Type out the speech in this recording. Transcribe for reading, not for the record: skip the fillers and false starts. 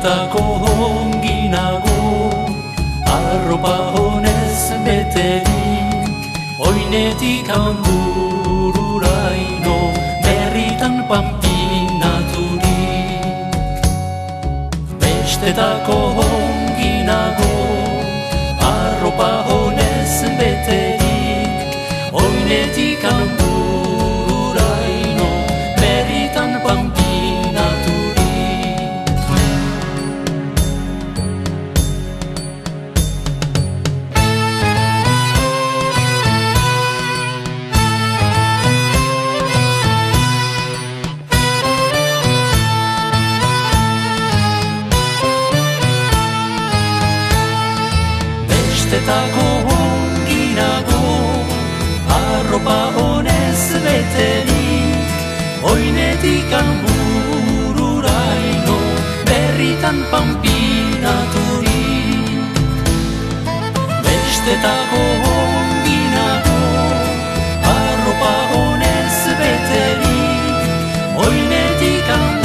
Bestetako ongi nago, arropa honez beterik, oinetik hanbururaino, berritan pampinaturik. Bestetako ongi nago, arropa honez beterik, oinetik hanbururaino, berritan pampinaturik. Bestetako ongi nago, arropa honez beterik, oinetik hanbururaino, berritan pampinaturik. Bestetako ongi nago, arropa honez beterik, oinetik hanbururaino,